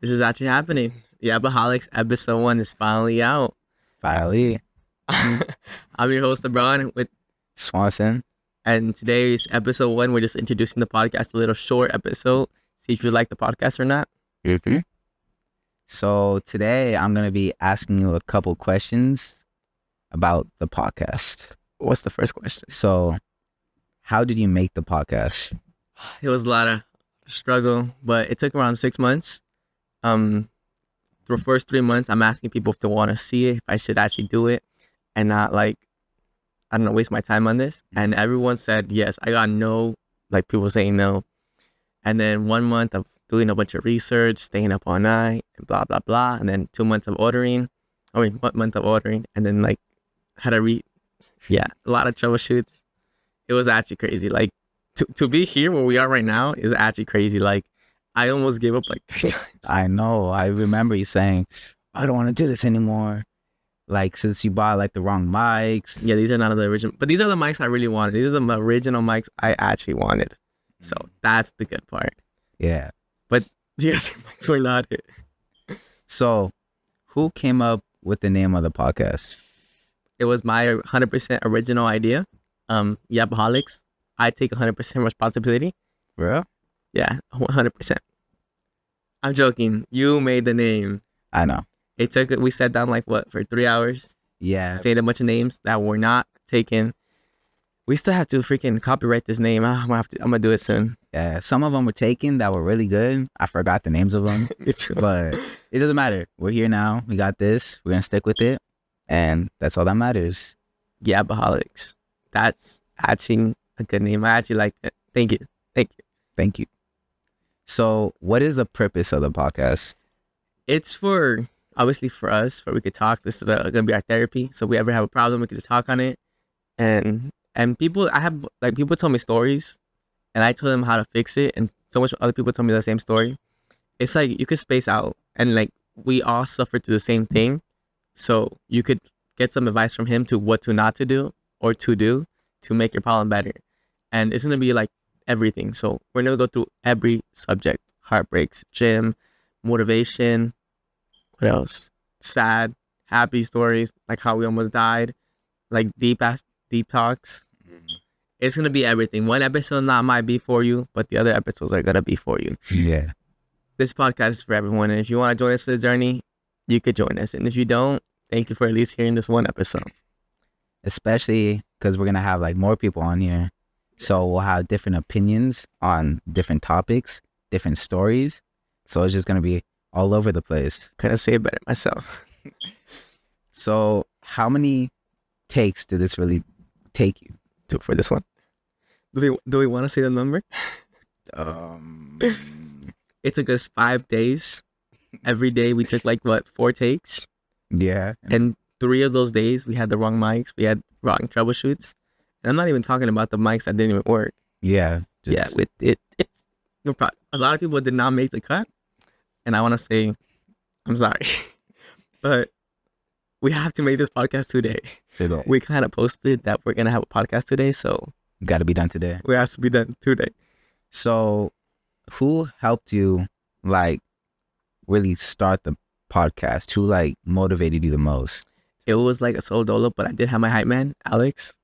This is actually happening. The Yappaholics episode 1 is finally out. Finally, I'm your host, Abran, Swanson. and today's episode 1, we're just introducing the podcast, a little short episode. See if you like the podcast or not. Mm-hmm. So today I'm going to be asking you a couple questions about the podcast. What's the first question? So how did you make the podcast? It was a lot of struggle, but it took around 6 months. For the first 3 months, I'm asking people if they want to see it, if I should actually do it, and not waste my time on this. And everyone said yes. I got no, people saying no. And then 1 month of doing a bunch of research, staying up all night, and blah, blah, blah. And then 2 months of ordering. 1 month of ordering. And then had to a lot of troubleshoots. It was actually crazy. To be here where we are right now is actually crazy. I almost gave up 3 times. I know. I remember you saying, I don't want to do this anymore. Since you bought the wrong mics. Yeah, these are not the original. But these are the mics I really wanted. These are the original mics I actually wanted. So that's the good part. Yeah. But the other mics were not it. So who came up with the name of the podcast? It was my 100% original idea. Yappaholics. I take 100% responsibility. Bro? Yeah, 100%. I'm joking. You made the name. I know. We sat down for 3 hours? Yeah. Saying a bunch of names that were not taken. We still have to freaking copyright this name. I'm gonna do it soon. Yeah. Some of them were taken that were really good. I forgot the names of them. But it doesn't matter. We're here now. We got this. We're gonna stick with it. And that's all that matters. Yappaholics. That's actually a good name. I actually like it. Thank you. Thank you. So what is the purpose of the podcast? It's obviously for us, where we could talk. This is gonna be our therapy. So if we ever have a problem, we could just talk on it. And people, people tell me stories, and I tell them how to fix it. And so much other people tell me the same story. It's you could space out, and we all suffer through the same thing. So you could get some advice from him to what to not to do or to do to make your problem better. And it's gonna be everything. So we're gonna go through every subject: heartbreaks, gym, motivation. What else? Sad, happy stories, how we almost died, deep talks. It's gonna be everything. One episode might be for you, but the other episodes are gonna be for you. Yeah. This podcast is for everyone, and if you want to join us on the journey, you could join us. And if you don't, thank you for at least hearing this one episode. Especially because we're gonna have more people on here. So we'll have different opinions on different topics, different stories. So it's just going to be all over the place. Couldn't say it better myself. So how many takes did this really take you for this one? Do we want to say the number? It took us 5 days. Every day we took 4 takes? Yeah. And 3 of those days we had the wrong mics. We had wrong troubleshoots. And I'm not even talking about the mics that didn't even work. Yeah. It's a lot of people did not make the cut. And I want to say, I'm sorry. But we have to make this podcast today. We kind of posted that we're going to have a podcast today. So got to be done today. It has to be done today. So who helped you really start the podcast? Who motivated you the most? It was a solo dolo, but I did have my hype man, Alex.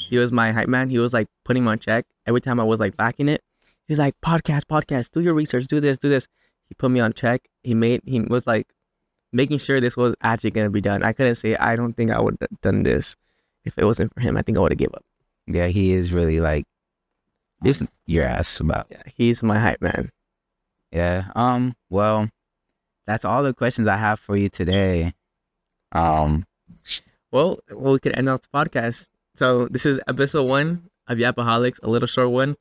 He was my hype man. He was putting me on check. Every time I was lacking it, he's podcast, do your research, do this. He put me on check. He was making sure this was actually going to be done. I couldn't say, I don't think I would have done this if it wasn't for him. I think I would have given up. Yeah, he is really this your ass about. Yeah, he's my hype man. Yeah. Well, that's all the questions I have for you today. Well, we could end off the podcast. So this is episode 1 of Yappaholics, a little short one.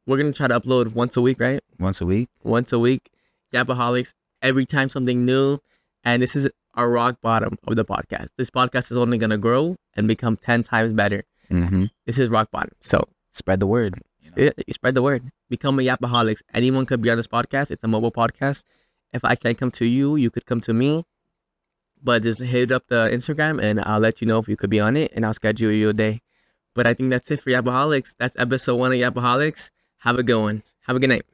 We're going to try to upload once a week, right? Once a week. Yappaholics, every time something new. And this is our rock bottom of the podcast. This podcast is only going to grow and become 10 times better. Mm-hmm. This is rock bottom. So spread the word. You spread the word. Become a Yappaholics. Anyone could be on this podcast. It's a mobile podcast. If I can't come to you, you could come to me. But just hit up the Instagram and I'll let you know if you could be on it and I'll schedule you a day. But I think that's it for Yappaholics. That's episode 1 of Yappaholics. Have a good one. Have a good night.